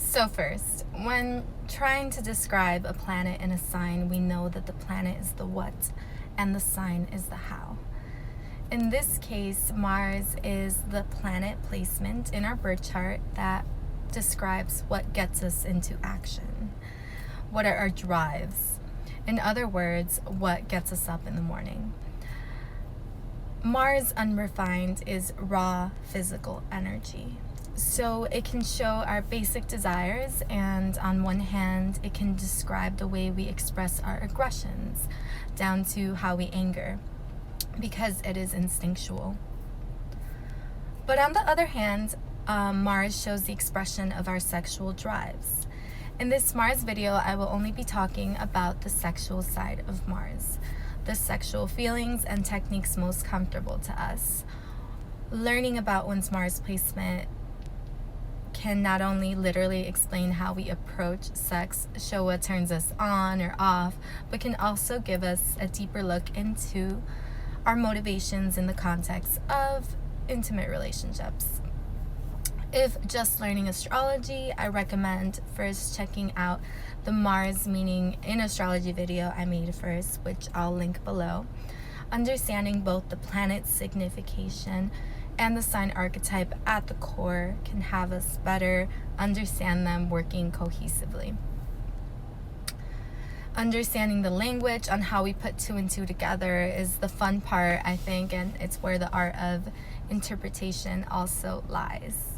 So first, when trying to describe a planet in a sign, we know that the planet is the what and the sign is the how. In this case, Mars is the planet placement in our birth chart that describes what gets us into action. What are our drives? In other words, what gets us up in the morning? Mars unrefined is raw physical energy. So it can show our basic desires, and on one hand, it can describe the way we express our aggressions, down to how we anger, because it is instinctual. But on the other hand, Mars shows the expression of our sexual drives. In this Mars video, I will only be talking about the sexual side of Mars, the sexual feelings and techniques most comfortable to us. Learning about one's Mars placement can not only literally explain how we approach sex, show what turns us on or off, but can also give us a deeper look into our motivations in the context of intimate relationships. If just learning astrology, I recommend first checking out the Mars meaning in astrology video I made first, which I'll link below. Understanding both the planet's signification and the sign archetype at the core can have us better understand them working cohesively. Understanding the language on how we put two and two together is the fun part, I think, and it's where the art of interpretation also lies.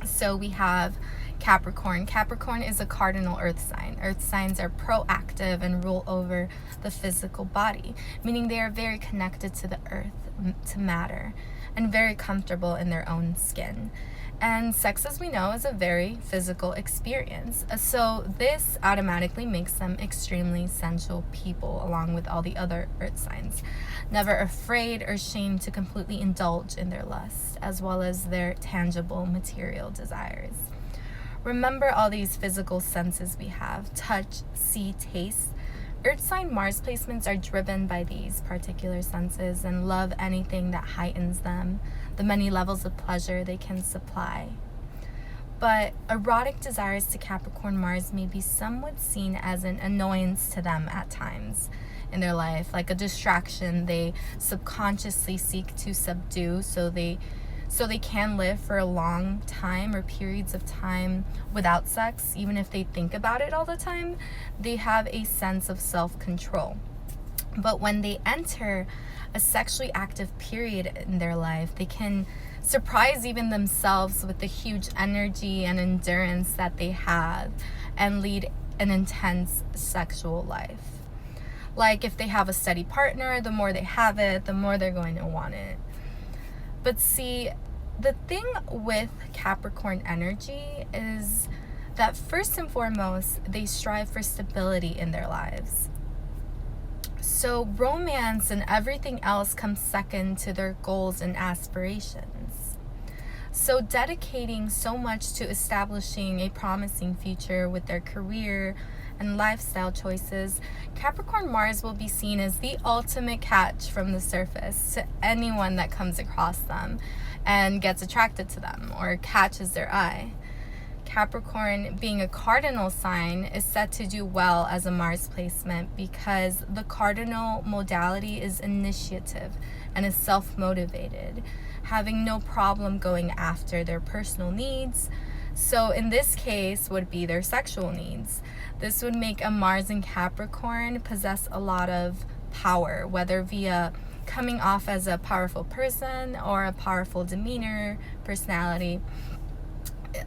So we have Capricorn. Capricorn is a cardinal earth sign. Earth signs are proactive and rule over the physical body, meaning they are very connected to the earth, to matter, and very comfortable in their own skin. And sex, as we know, is a very physical experience. So this automatically makes them extremely sensual people, along with all the other earth signs. Never afraid or ashamed to completely indulge in their lust, as well as their tangible material desires. Remember all these physical senses we have: touch, see, taste. Earth sign Mars placements are driven by these particular senses and love anything that heightens them, the many levels of pleasure they can supply. But erotic desires to Capricorn Mars may be somewhat seen as an annoyance to them at times in their life, like a distraction they subconsciously seek to subdue so they can live for a long time or periods of time without sex. Even if they think about it all the time, they have a sense of self-control. But when they enter a sexually active period in their life, they can surprise even themselves with the huge energy and endurance that they have and lead an intense sexual life. Like if they have a steady partner, the more they have it, the more they're going to want it. But see, the thing with Capricorn energy is that first and foremost, they strive for stability in their lives. So romance and everything else comes second to their goals and aspirations. So dedicating so much to establishing a promising future with their career and lifestyle choices, Capricorn Mars will be seen as the ultimate catch from the surface to anyone that comes across them and gets attracted to them or catches their eye. Capricorn, being a cardinal sign, is set to do well as a Mars placement because the cardinal modality is initiative and is self-motivated, having no problem going after their personal needs. So in this case would be their sexual needs. This would make a Mars in Capricorn possess a lot of power, whether via coming off as a powerful person or a powerful demeanor, personality.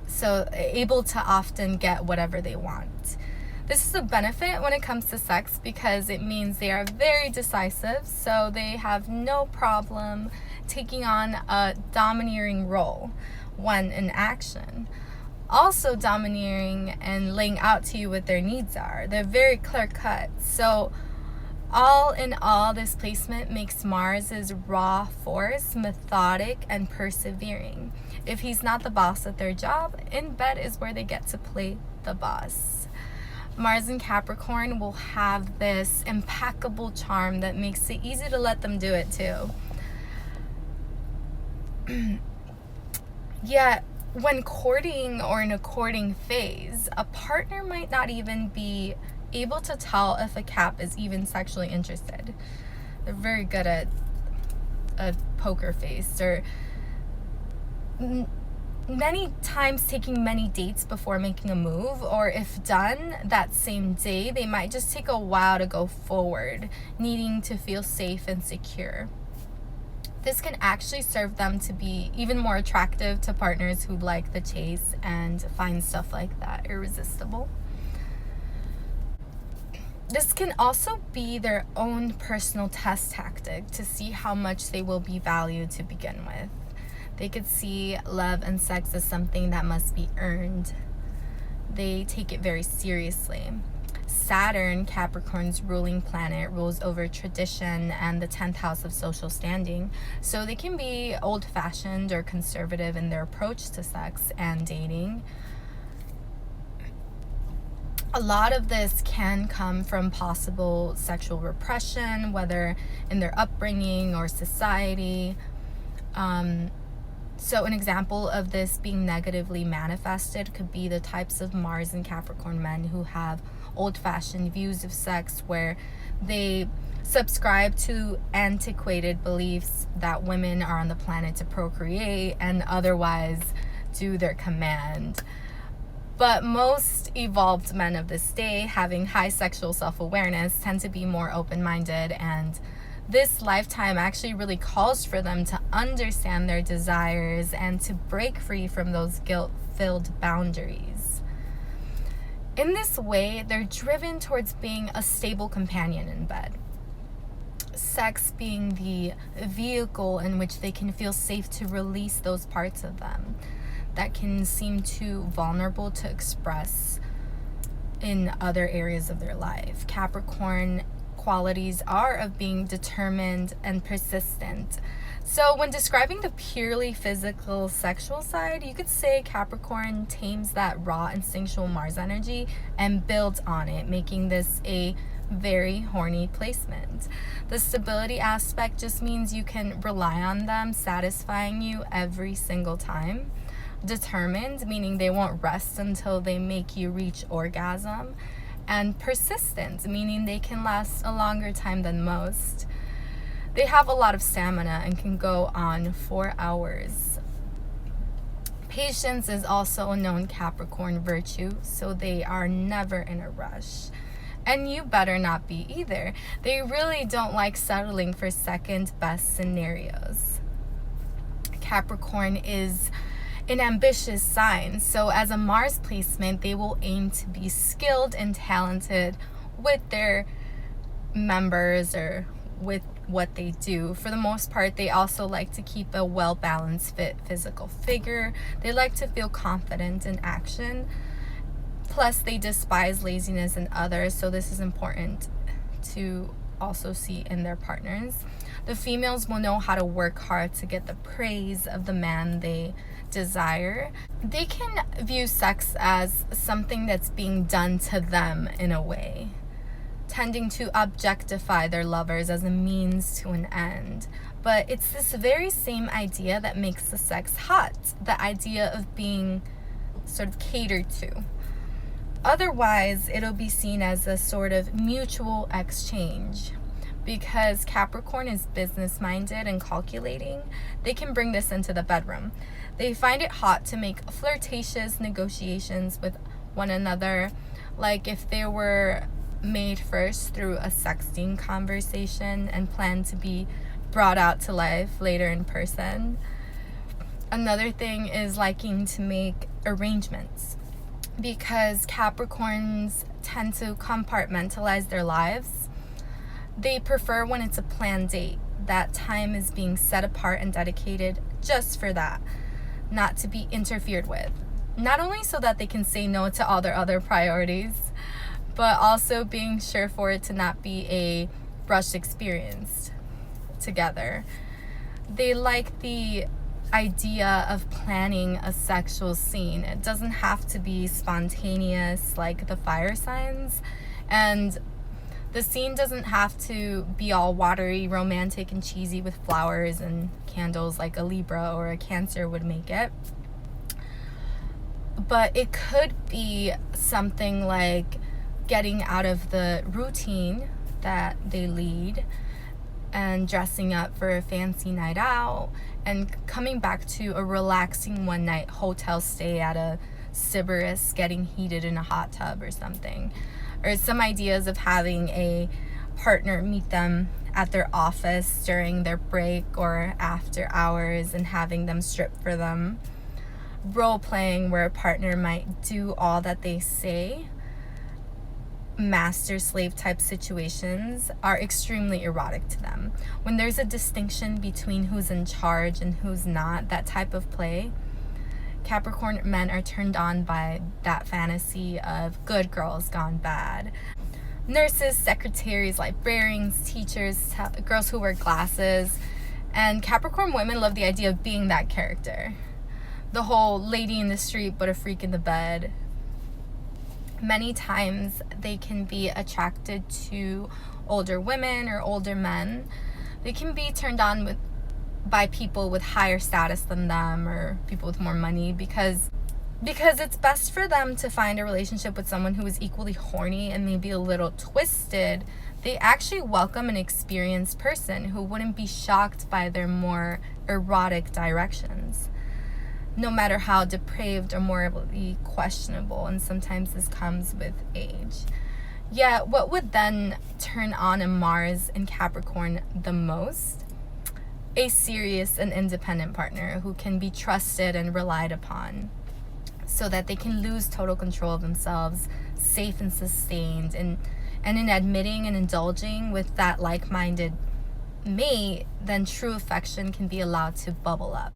So able to often get whatever they want. This is a benefit when it comes to sex because it means they are very decisive, so they have no problem taking on a domineering role when in action. Also domineering and laying out to you what their needs are. They're very clear-cut. So all in all, this placement makes Mars's raw force methodic and persevering. If he's not the boss at their job, in bed is where they get to play the boss. Mars in Capricorn will have this impeccable charm that makes it easy to let them do it too. Yet when courting or in a courting phase, a partner might not even be able to tell if a Cap is even sexually interested. They're very good at a poker face, or many times taking many dates before making a move, or if done that same day, they might just take a while to go forward, needing to feel safe and secure. This can actually serve them to be even more attractive to partners who like the chase and find stuff like that irresistible. This can also be their own personal test tactic to see how much they will be valued to begin with. They could see love and sex as something that must be earned. They take it very seriously. Saturn, Capricorn's ruling planet, rules over tradition and the 10th house of social standing. So they can be old-fashioned or conservative in their approach to sex and dating. A lot of this can come from possible sexual repression, whether in their upbringing or society. So an example of this being negatively manifested could be the types of Mars and Capricorn men who have old-fashioned views of sex, where they subscribe to antiquated beliefs that women are on the planet to procreate and otherwise do their command. But most evolved men of this day, having high sexual self-awareness, tend to be more open-minded, and this lifetime actually really calls for them to understand their desires and to break free from those guilt-filled boundaries. In this way, they're driven towards being a stable companion in bed. Sex being the vehicle in which they can feel safe to release those parts of them that can seem too vulnerable to express in other areas of their life. Capricorn qualities are of being determined and persistent. So when describing the purely physical sexual side, you could say Capricorn tames that raw instinctual Mars energy and builds on it, making this a very horny placement. The stability aspect just means you can rely on them satisfying you every single time. Determined, meaning they won't rest until they make you reach orgasm. And persistent, meaning they can last a longer time than most. They have a lot of stamina and can go on for hours. Patience is also a known Capricorn virtue, so they are never in a rush. And you better not be either. They really don't like settling for second best scenarios. Capricorn is an ambitious sign, so as a Mars placement, they will aim to be skilled and talented with their members or with what they do. For the most part, they also like to keep a well-balanced fit physical figure. They like to feel confident in action. Plus, they despise laziness in others, so this is important to also see in their partners. The females will know how to work hard to get the praise of the man they desire. They can view sex as something that's being done to them in a way, tending to objectify their lovers as a means to an end. But it's this very same idea that makes the sex hot, the idea of being sort of catered to. Otherwise, it'll be seen as a sort of mutual exchange. Because Capricorn is business-minded and calculating, they can bring this into the bedroom. They find it hot to make flirtatious negotiations with one another, like if they were made first through a sexting conversation and plan to be brought out to life later in person. Another thing is liking to make arrangements, because Capricorns tend to compartmentalize their lives. They prefer when it's a planned date. That time is being set apart and dedicated just for that, not to be interfered with. Not only so that they can say no to all their other priorities, but also being sure for it to not be a rushed experience together. They like the idea of planning a sexual scene. It doesn't have to be spontaneous like the fire signs, and the scene doesn't have to be all watery, romantic, and cheesy with flowers and candles like a Libra or a Cancer would make it. But it could be something like getting out of the routine that they lead and dressing up for a fancy night out and coming back to a relaxing one night hotel stay at a Sybaris, getting heated in a hot tub or something. Or some ideas of having a partner meet them at their office during their break or after hours and having them strip for them. Role playing where a partner might do all that they say. Master slave type situations are extremely erotic to them. When there's a distinction between who's in charge and who's not, that type of play, Capricorn men are turned on by that fantasy of good girls gone bad. Nurses, secretaries, librarians, teachers, girls who wear glasses. And Capricorn women love the idea of being that character. The whole lady in the street but a freak in the bed. Many times they can be attracted to older women or older men. They can be turned on by people with higher status than them or people with more money because it's best for them to find a relationship with someone who is equally horny and maybe a little twisted. They actually welcome an experienced person who wouldn't be shocked by their more erotic directions, no matter how depraved or morally questionable, and sometimes this comes with age. Yet, what would then turn on a Mars in Capricorn the most? A serious and independent partner who can be trusted and relied upon so that they can lose total control of themselves, safe and sustained, and in admitting and indulging with that like-minded mate, then true affection can be allowed to bubble up.